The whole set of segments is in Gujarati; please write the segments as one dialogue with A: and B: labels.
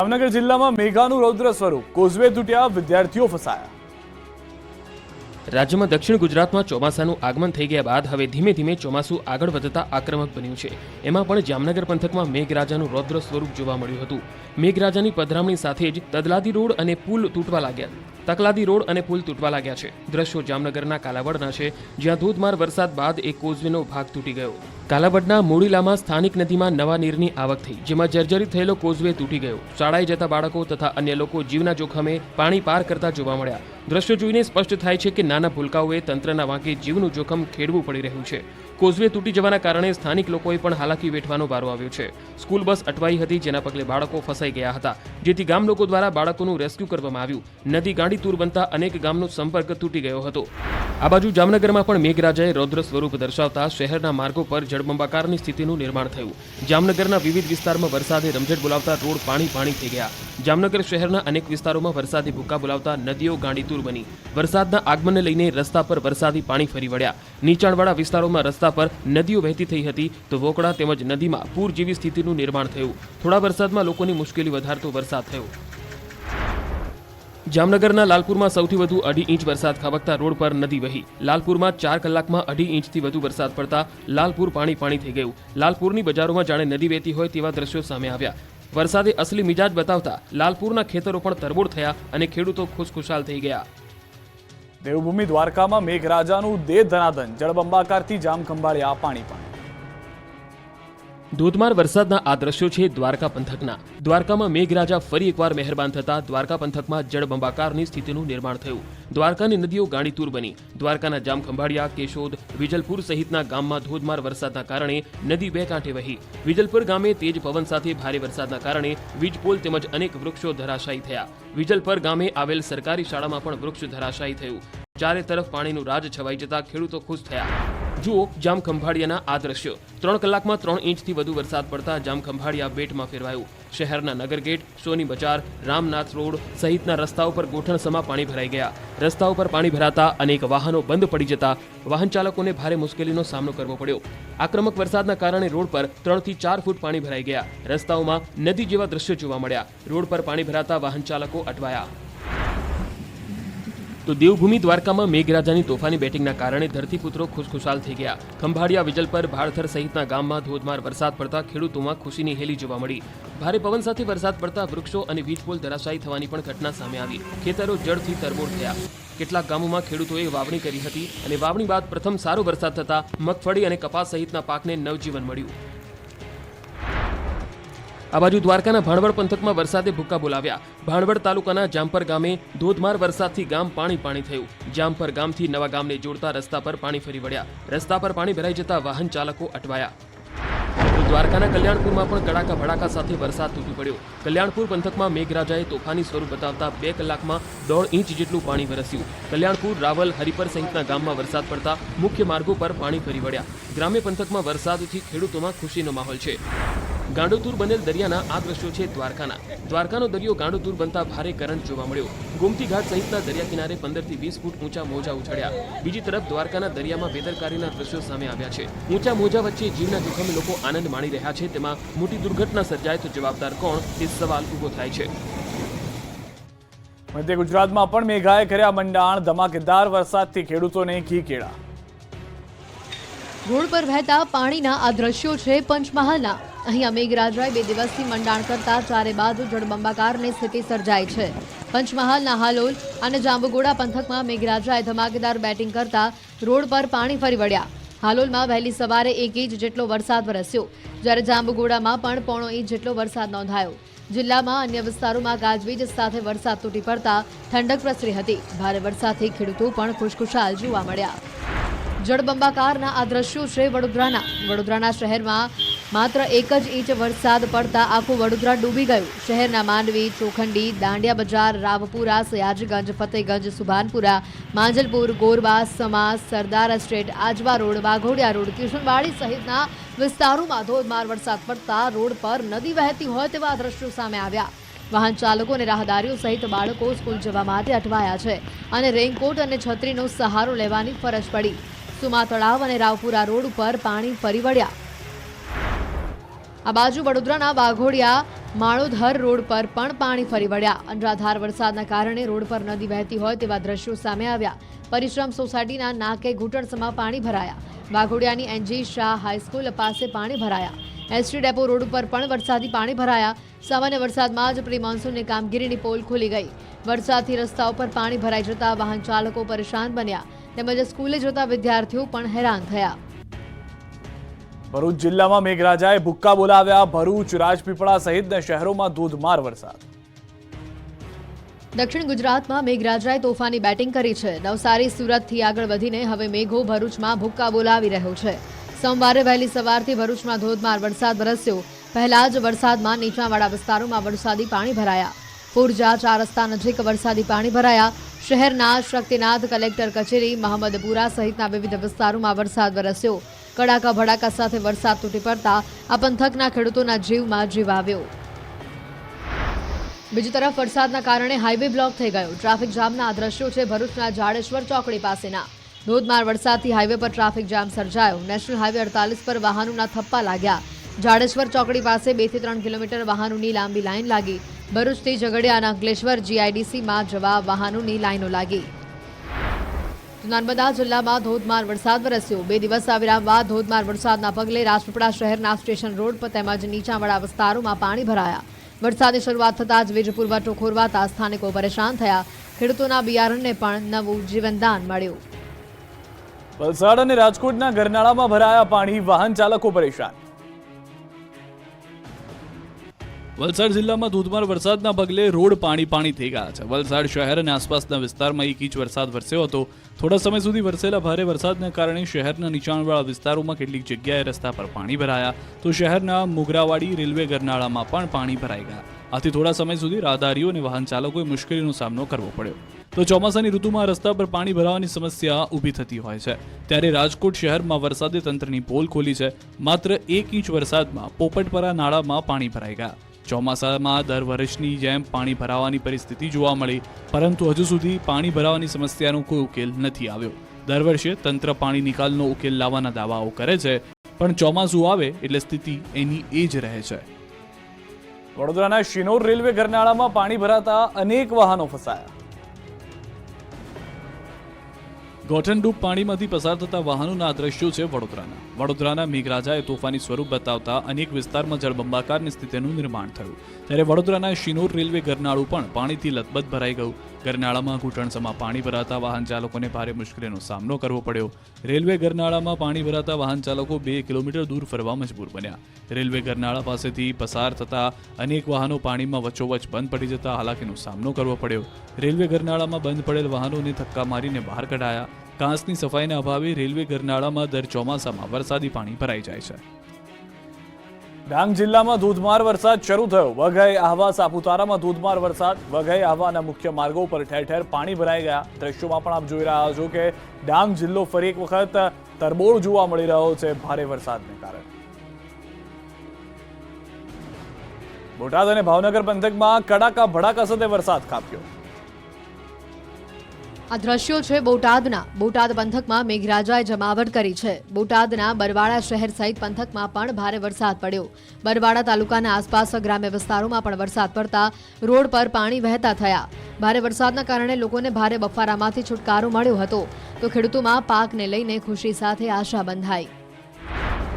A: જામનગર જિલ્લામાં મેઘાનું રૌદ્ર સ્વરૂપ, કોઝવે તૂટ્યા, વિદ્યાર્થીઓ ફસાયા।
B: રાજ્યમાં દક્ષિણ ગુજરાતમાં ચોમાસાનું આગમન થઈ ગયા બાદ હવે ધીમે ધીમે ચોમાસું આગળ વધતા આક્રમક બન્યું છે। એમાં પણ જામનગર પંથકમાં મેઘરાજાનું રૌદ્ર સ્વરૂપ જોવા મળ્યું હતું। મેઘરાજાની પધરામણી સાથે જ તકલાદી રોડ અને પુલ તૂટવા લાગ્યા છે। દ્રશ્યો જામનગરના કાલાવડના છે, જ્યાં ધોધમાર વરસાદ બાદ એક કોઝવેનો ભાગ તૂટી ગયો। કાલાવડના મોડીલામાં સ્થાનિક નદીમાં નવા નીરની આવક થઈ, જેમાં જર્જરિત થયેલો કોઝવે તૂટી ગયો। શાળાએ જતા બાળકો તથા અન્ય લોકો જીવના જોખમે પાણી પાર કરતા જોવા મળ્યા। દ્રશ્યો જોઈને સ્પષ્ટ થાય છે કે નાના ભૂલકાઓએ તંત્રના વાંકે જીવનું જોખમ ખેડવું પડી રહ્યું છે। કોઝવે તૂટી જવાના કારણે સ્થાનિક લોકોએ પણ હાલાકી વેઠવાનો વારો આવ્યો છે। સ્કૂલ બસ અટવાઈ હતી, જેના પગલે બાળકો ફસાઈ ગયા હતા, જેથી ગામ લોકો દ્વારા બાળકોનું રેસ્ક્યુ કરવામાં આવ્યું। નદી ગાંડીતુર બનતા અનેક ગામનો સંપર્ક તૂટી ગયો હતો। આ બાજુ જામનગરમાં પણ મેઘરાજાએ રૌદ્ર સ્વરૂપ દર્શાવતા શહેરના માર્ગો પર જળબંબાકારની સ્થિતિનું નિર્માણ થયું। જામનગરના વિવિધ વિસ્તારમાં વરસાદે રમઝટ બોલાવતા રોડ પાણી થઈ ગયા। જામનગર શહેરના અનેક વિસ્તારોમાં વરસાદી ભૂક્કા બોલાવતા નદીઓ ગાંડીતુર બની। વરસાદના આગમનને લઈને રસ્તા પર વરસાદી પાણી ફરી વળ્યા। નીચાણવાળા વિસ્તારોમાં રસ્તા પર નદીઓ વહેતી થઈ હતી, તો વોકડા તેમજ નદીમાં પૂર જેવી સ્થિતિનું નિર્માણ થયું। થોડા વરસાદમાં લોકોની મુશ્કેલી વધારતો વરસાદ થયો। જામનગરના લાલપુરમાં સૌથી વધુ 2.5 ઇંચ વરસાદ ખાબકતા રોડ પર નદી વહી। લાલપુરમાં 4 કલાકમાં 2.5 ઇંચથી વધુ વરસાદ પડતા લાલપુર પાણી થઈ ગયું। લાલપુરની બજારોમાં જાણે નદી વહેતી હોય તેવા દ્રશ્યો સામે આવ્યા। વરસાદે અસલી મિજાજ બતાવતા લાલપુરના ખેતરો પણ તરબોળ થયા અને ખેડૂતો ખુશખુશાલ થઈ ગયા।
A: દેવભૂમિ દ્વારકામાં મેઘરાજાનું દે ધનાધન, જળબંબાકારથી જામ ખંભાળ્યા પાણી।
B: ધોધમાર વરસાદના આ દ્રશ્યો છે દ્વારકા પંથકના। દ્વારકામાં મેઘરાજા ફરી એકવાર મહેરબાન થતા દ્વારકા પંથકમાં જળબંબાકારની સ્થિતિનું નિર્માણ થયું। દ્વારકાની નદીઓ ગાંડીતુર બની। દ્વારકાના જામખંભાળિયા, કેશોદ, વિજલપુર સહિતના ગામમાં ધોધમાર વરસાદના કારણે નદી બે કાંઠે વહી। વિજલપુર ગામે તેજ પવન સાથે ભારે વરસાદના કારણે વીજપોલ તેમજ અનેક વૃક્ષો ધરાશાયી થયા। વિજલપુર ગામે આવેલ સરકારી શાળામાં પણ વૃક્ષ ધરાશાયી થયું। ચારે તરફ પાણીનું રાજ છવાઈ જતા ખેડૂતો ખુશ થયા। જુઓ જામખંભાળિયાના આ દ્રશ્યો। 3 કલાકમાં 3 ઇંચથી વધુ વરસાદ પડતા જામખંભાળિયા બેટમાં ફેરવાયું। શહેરના નગરગેટ, સોની બજાર, રામનાથ રોડ સહિતના રસ્તાઓ પર ગોઠણસમા પાણી ભરાઈ ગયા। રસ્તાઓ પર પાણી ભરાતા અનેક વાહનો બંધ પડી જતા વાહન ચાલકોને ભારે મુશ્કેલીનો સામનો કરવો પડ્યો। આક્રમક વરસાદના કારણે રોડ પર 3 થી 4 ફૂટ પાણી ભરાઈ ગયા। રસ્તાઓમાં નદી જેવા દ્રશ્યો જોવા મળ્યા। રોડ પર પાણી ભરાતા વાહન ચાલકો અટવાયા। તો દેવભૂમિ દ્વારકામાં મેઘરાજાની તોફાની બેટિંગના કારણે ધરતીપુત્રો ખુશખુશાલ થઈ ગયા। ખંભાળિયા, વિજલપર, ભાળથર સહિતના ગામમાં ધોધમાર વરસાદ પડતા ખેડૂતોમાં ખુશીની હેલી જોવા મળી। ભારે પવન સાથે વરસાદ પડતા વૃક્ષો અને વીજપોલ ધરાશાયી થવાની પણ ઘટના સામે આવી। ખેતરો જળથી તરબોળ થયા। કેટલાક ગામોમાં ખેડૂતોએ વાવણી કરી હતી અને વાવણી બાદ પ્રથમ સારો વરસાદ થતા મગફળી અને કપાસ સહિતના પાકને નવજીવન મળ્યું। આ બાજુ દ્વારકાના ભાણવડ પંથકમાં વરસાદે ભૂક્કા બોલાવ્યા। ભાણવડ તાલુકાના જામપર ગામે ધોધમાર વરસાદથી ગામ પાણી થયું। જામપર ગામથી નવા ગામને જોડતા રસ્તા પર પાણી ફરી વળ્યા। રસ્તા પર પાણી ભરાઈ જતા વાહન ચાલકો અટવાયા। તો દ્વારકાના કલ્યાણપુરમાં પણ કડાકા ભડાકા સાથે વરસાદ તૂટી પડ્યો। કલ્યાણપુર પંથકમાં મેઘરાજાએ તોફાની સ્વરૂપ બતાવતા 2 કલાકમાં 1.5 ઇંચ જેટલું પાણી વરસ્યું। કલ્યાણપુર, રાવલ, હરિપર સહિતના ગામમાં વરસાદ પડતા મુખ્ય માર્ગો પર પાણી ફરી વળ્યા। ગ્રામ્ય પંથકમાં વરસાદથી ખેડૂતોમાં ખુશીનો માહોલ છે। ગાંડોતુર બનેલ દરિયાના આ દ્રશ્યો છે દ્વારકાના। દ્વારકાનો દરિયો ગાંડોતુર બનતા ભારે કરંટ જોવા મળ્યો। ગોમતી ઘાટ સહિતના દરિયા કિનારે 15 થી 20 ફૂટ ઊંચા મોજા ઉછળ્યા। બીજી તરફ દ્વારકાના દરિયામાં બેદરકારીના દ્રશ્યો સામે આવ્યા છે। ઊંચા મોજા વચ્ચે જીવના જોખમે લોકો આનંદ માણી રહ્યા છે, તેમાં મોટી દુર્ઘટના સર્જાય તો જવાબદાર કોણ, તે સવાલ ઊભો થાય છે।
A: મધ્ય ગુજરાતમાં પણ મેઘાએ કર્યા મંડાણ, ધમાકેદાર વરસાદથી ખેડૂતોને ઘી કેળા।
C: રોડ પર વહેતા પાણીના આ દ્રશ્યો છે પંચમહાલના। અહીંયા મેઘરાજાએ 2 દિવસથી મંડાણ કરતા ચારે બાજુ જળબંબાકારની સ્થિતિ સર્જાઈ છે। પંચમહાલના હાલોલ અને જાંબુગોડા પંથકમાં મેઘરાજાએ ધમાકેદાર બેટિંગ કરતા રોડ પર પાણી ફરી વળ્યા। હાલોલમાં વહેલી સવારે 1 ઇંચ જેટલો વરસાદ વરસ્યો, જ્યારે જાંબુગોડામાં પણ 1.5 ઇંચ જેટલો વરસાદ નોંધાયો। જિલ્લામાં અન્ય વિસ્તારોમાં ગાજવીજ સાથે વરસાદ તૂટી પડતા ઠંડક પ્રસરી હતી। ભારે વરસાદથી ખેડૂતો પણ ખુશખુશાલ જોવા મળ્યા। જળબંબાકારના આ દ્રશ્યો છે વડોદરાના શહેરમાં માત્ર 1 જ ઇંચ વરસાદ પડતા આખું વડોદરા ડૂબી ગયું। શહેરના માંડવી, ચોખંડી, દાંડિયા બજાર, રાવપુરા, સયાજીગંજ, ફતેગંજ, સુભાનપુરા, માંજલપુર, ગોરબા, સમાસ, સરદાર estate, Ajwa road, Waghodia road, Kishanwadi સહિતના વિસ્તારોમાં ધોધમાર વરસાદ પડતા રોડ પર નદી વહેતી હોય તેવા દ્રશ્યો સામે આવ્યા। વાહન ચાલકો અને રાહદારીઓ સહિત બાળકો સ્કૂલ જવા માટે અટવાયા છે અને રેઇનકોટ અને છત્રીનો સહારો લેવાની ફરજ પડી। સુમા તળાવ અને રાવપુરા રોડ ઉપર પાણી ફરી વળ્યા। આ બાજુ વડોદરાના વાઘોડિયા માળોધર રોડ પર પણ પાણી ફરી વળ્યા. અનરાધાર વરસાદના કારણે રોડ પર નદી વહેતી હોય તેવા દ્રશ્યો સામે આવ્યા. પરિશ્રમ સોસાયટીના નાકે ઘૂંટણસમાં પાણી ભરાયા. વાઘોડિયાની એનજી શાહ હાઈસ્કૂલ પાસે પાણી ભરાયા. એસટી ડેપો રોડ ઉપર પણ વરસાદી પાણી ભરાયા. સામાન્ય વરસાદમાં જ પ્રી મોન્સૂનની કામગીરીની પોલ ખુલી ગઈ. વરસાદથી રસ્તાઓ પર પાણી ભરાઈ જતા વાહન ચાલકો પરેશાન બન્યા તેમજ સ્કૂલે જતા વિદ્યાર્થીઓ પણ હેરાન થયા.
A: ભરૂચ જિલ્લામાં મેઘરાજાએ ભૂક્કા બોલાવ્યા. ભરૂચ, રાજપીપળા સહિતના શહેરોમાં ધોધમાર વરસાદ.
C: દક્ષિણ ગુજરાતમાં મેઘરાજાએ તોફાની બેટિંગ કરી છે. નવસારી સુરતથી આગળ વધીને હવે મેઘો ભરૂચમાં ભૂક્કા બોલાવી રહ્યો છે. સોમવારે વહેલી સવારથી ભરૂચમાં ધોધમાર વરસાદ વરસ્યો. પહેલા જ વરસાદમાં નીચાણવાળા વિસ્તારોમાં વરસાદી પાણી ભરાયા. પુરજા 4 રસ્તા નજીક વરસાદી પાણી ભરાયા. શહેરના શક્તિનાથ કલેક્ટર કચેરી, મહમદપુરા સહિતના વિવિધ વિસ્તારોમાં વરસાદ વરસ્યો. કડાકા ભડાકા સાથે વરસાદ તૂટી પડતા આ પંથકના ખેડૂતોના જીવમાં જીવ આવ્યો. બીજી તરફ વરસાદના કારણે હાઈવે બ્લોક થઈ ગયો. ટ્રાફિક જામના આ દ્રશ્યો છે ભરૂચના જાડેશ્વર ચોકડી પાસેના. ધોધમાર વરસાદથી હાઈવે પર ટ્રાફિક જામ સર્જાયો. નેશનલ હાઈવે 48 પર વાહનોના થપ્પા લાગ્યા. જાડેશ્વર ચોકડી પાસે 2 થી 3 કિલોમીટર વાહનોની લાંબી લાઈન લાગી. ભરૂચથી ઝઘડિયા અને અંકલેશ્વર GIDCમાં જવા વાહનોની લાઈનો લાગી. નર્મદા જિલ્લામાં ધોધમાર વરસાદ વરસ્યો. 2 દિવસના વિરામ બાદ ધોધમાર વરસાદના પગલે રાજપીપળા શહેરના સ્ટેશન રોડ પર તેમજ નીચાણવાળા વિસ્તારોમાં પાણી ભરાયા. વરસાદની શરૂઆત થતાં જ વીજ પુરવઠો ખોરવાતા સ્થાનિકો પરેશાન થયા. ખેડૂતોના બિયારણને પણ નવું જીવનદાન મળ્યું.
A: વલસાડ અને રાજકોટના ગરનાળામાં ભરાયા પાણી. વાહન ચાલકો પરેશાન. વલસાડ જિલ્લામાં ધોધમાર વરસાદના પગલે રોડ પાણી થઈ ગયા છે. વલસાડ શહેર અને આસપાસના વિસ્તારમાં 1 ઇંચ વરસાદ વરસ્યો હતો. થોડા સમય સુધી વરસેલા ભારે વરસાદના કારણે શહેરના નીચાણવાળા વિસ્તારોમાં કેટલીક જગ્યાએ રસ્તા પર પાણી ભરાયા તો શહેરના મોગરાવાડી રેલવે ગરનાળામાં પણ પાણી ભરાઈ ગયા. આથી થોડા સમય સુધી રાહદારીઓ અને વાહન ચાલકોએ મુશ્કેલીનો સામનો કરવો પડ્યો. તો ચોમાસાની ઋતુમાં રસ્તા પર પાણી ભરાવાની સમસ્યા ઊભી થતી હોય છે. ત્યારે રાજકોટ શહેરમાં વરસાદે તંત્રની પોલ ખોલી છે. માત્ર 1 ઇંચ વરસાદમાં પોપટપરા નાળામાં પાણી ભરાઈ ગયા. ચોમાસામાં દર વર્ષની જેમ પાણી ભરાવાની પરિસ્થિતિ જોવા મળી, પરંતુ હજુ સુધી પાણી ભરાવાની સમસ્યાનો કોઈ ઉકેલ નથી આવ્યો. દર વર્ષે તંત્ર પાણી નિકાલનો ઉકેલ લાવવાના દાવાઓ કરે છે, પણ ચોમાસું આવે એટલે સ્થિતિ એની એ જ રહે છે. વડોદરાના શિનોર રેલવે ગરનાળામાં પાણી ભરાતા અનેક વાહનો ફસાયા. ગોઠણડૂબ પાણીમાંથી પસાર થતા વાહનોના દ્રશ્યો છે વડોદરાના મેઘરાજાએ તોફાની સ્વરૂપ બતાવતા અનેક વિસ્તારમાં જળબંબાકારની સ્થિતિનું નિર્માણ થયું. ત્યારે વડોદરાના શિનોર રેલવે ગરનાળું પણ પાણીથી લથબથ ભરાઈ ગયું. ગરનાળામાં ઘૂંટણસમાં પાણી ભરાતા વાહન ચાલકોને ભારે મુશ્કેલીનો સામનો કરવો પડ્યો. રેલવે ગરનાળામાં પાણી ભરાતા વાહન ચાલકો 2 કિલોમીટર દૂર ફરવા મજબૂર બન્યા. રેલવે ગરનાળા પાસેથી પસાર થતા અનેક વાહનો પાણીમાં વચ્ચોવચ્ચ બંધ પડી જતા હાલાકીનો સામનો કરવો પડ્યો. રેલવે ગરનાળામાં બંધ પડેલ વાહનોને ધક્કા મારીને બહાર કઢાયા. કાંસની સફાઈના અભાવે રેલવે ગરનાળામાં દર ચોમાસામાં વરસાદી પાણી ભરાઈ જાય છે. ડાંગ જિલ્લામાં ધોધમાર વરસાદ શરૂ થયો. વઘઈ, આહવા, સાપુતારામાં ધોધમાર વરસાદ. વઘઈ, આહવાના મુખ્ય માર્ગો પર ઠેર ઠેર પાણી ભરાઈ ગયા. દ્રશ્યોમાં પણ આપ જોઈ રહ્યા છો કે ડાંગ જિલ્લો ફરી એક વખત તરબોળ જોવા મળી રહ્યો છે ભારે વરસાદને કારણે. બોટાદ અને ભાવનગર પંથકમાં કડાકા ભડાકા સાથે વરસાદ ખાબક્યો.
C: આ દ્રશ્યો છે બોટાદના. બોટાદ પંથકમાં મેઘરાજાએ જમાવટ કરી છે. બોટાદના બરવાડા શહેર સહિત પંથકમાં પણ ભારે વરસાદ પડ્યો. બરવાડા તાલુકાના આસપાસ ગ્રામ્ય વિસ્તારોમાં પણ વરસાદ પડતા રોડ પર પાણી વહેતા થયા. ભારે વરસાદના કારણે લોકોને ભારે બફારામાંથી છુટકારો મળ્યો હતો તો ખેડૂતોમાં પાકને લઈને ખુશી સાથે આશા બંધાઈ.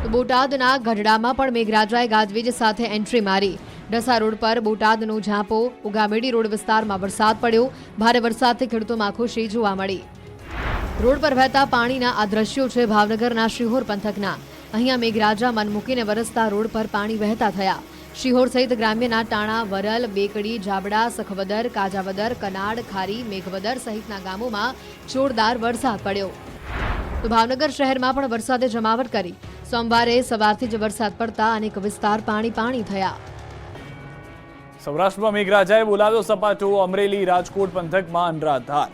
C: તો બોટાદના ગઢડામાં પણ મેઘરાજાએ ગાજવીજ સાથે એન્ટ્રી મારી. ઢસા રોડ પર બોટાદનો ઝાંપો, ઉગામેડી રોડ વિસ્તારમાં વરસાદ પડ્યો. ભારે વરસાદથી ખેડૂતોમાં ખુશી જોવા મળી. રોડ પર વહેતા પાણીના આ દ્રશ્યો છે ભાવનગરના શિહોર પંથકના. અહીંયા મેઘરાજા મન મૂકીને વરસતા રોડ પર પાણી વહેતા થયા. શિહોર સહિત ગ્રામ્યના ટાણા, વરલ, બેકડી, જાબડા, સખવદર, કાજાવદર, કનાડ, ખારી, મેઘવદર સહિતના ગામોમાં જોરદાર વરસાદ પડ્યો. તો ભાવનગર શહેરમાં પણ વરસાદે જમાવટ કરી. સોમવારે સવારથી જ વરસાદ પડતા અનેક વિસ્તાર પાણી થયા.
A: સૌરાષ્ટ્રમાં મેઘરાજાએ બોલાવ્યો સપાટો. અમરેલી, રાજકોટ પંથકમાં અનરાધાર.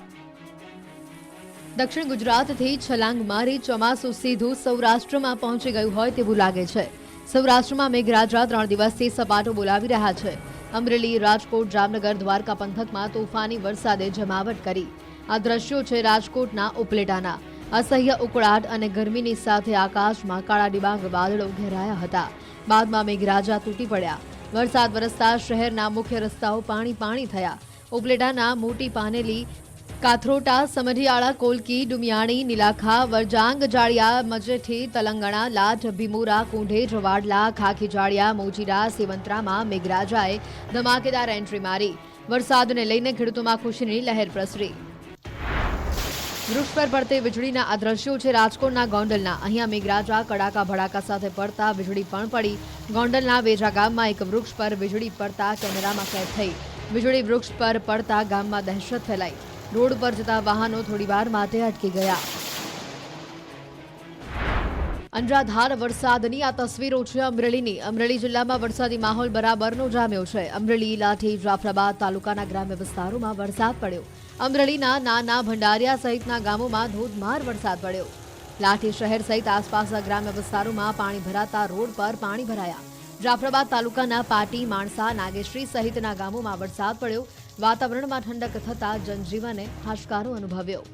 C: દક્ષિણ ગુજરાતથી છલાંગ મારી ચોમાસું સીધું સૌરાષ્ટ્રમાં પહોંચી ગયું હોય તેવું લાગે છે. સૌરાષ્ટ્રમાં મેઘરાજા 3 દિવસથી સપાટો બોલાવી રહ્યા છે. અમરેલી, રાજકોટ, જામનગર, દ્વારકા પંથકમાં તોફાની વરસાદે જમાવટ કરી. આ દ્રશ્યો છે રાજકોટના ઉપલેટાના. અસહ્ય ઉકળાટ અને ગરમીની સાથે આકાશમાં કાળા ડિબાંગ વાદળો ઘેરાયા હતા. બાદમાં મેઘરાજા તૂટી પડ્યા. વરસાદ વરસતા શહેરના મુખ્ય રસ્તાઓ પાણી થયા. ઉપલેટાના મોટી પાનેલી, કાથરોટા, સમઢિયાળા, કોલકી, ડુમિયાણી, નીલાખા, વરજાંગ, જાળિયા, મજેઠી, તલંગણા, લાઠ, ભીમુરા, કુંઢેજ, વાડલા, ખાખી જાળિયા, મોજીરા, સેવંતરામાં મેઘરાજાએ ધમાકેદાર એન્ટ્રી મારી. વરસાદને લઈને ખેડૂતોમાં ખુશીની લહેર પ્રસરી. વૃક્ષ પર પડતી વીજળીના આ દ્રશ્યો છે રાજકોટના ગોંડલના. અહીંયા મેઘરાજા કડાકા ભડાકા સાથે પડતા વીજળી પણ પડી. ગોંડલના વેજા ગામમાં એક વૃક્ષ પર વીજળી પડતા કેમેરામાં કેદ થઈ. વીજળી વૃક્ષ પર પડતા ગામમાં દહેશત ફેલાઈ. રોડ પર જતા વાહનો થોડીવાર માટે અટકી ગયા. અનરાધાર વરસાદની આ તસવીરો છે અમરેલીની. અમરેલી જિલ્લામાં વરસાદી માહોલ બરાબરનો જામ્યો છે. અમરેલી, લાઠી, જાફરાબાદ તાલુકાના ગ્રામ્ય વિસ્તારોમાં વરસાદ પડ્યો. અમરેલીના નાના ભંડારિયા સહિતના ગામોમાં ધોધમાર વરસાદ પડ્યો. લાઠી શહેર સહિત આસપાસના ગ્રામ્ય વિસ્તારોમાં પાણી ભરાતા રોડ પર પાણી ભરાયા. જાફરાબાદ તાલુકાના પાટી, માણસા, નાગેશ્રી સહિતના ગામોમાં વરસાદ પડ્યો. વાતાવરણમાં ઠંડક થતા જનજીવને હાશકારો અનુભવ્યો.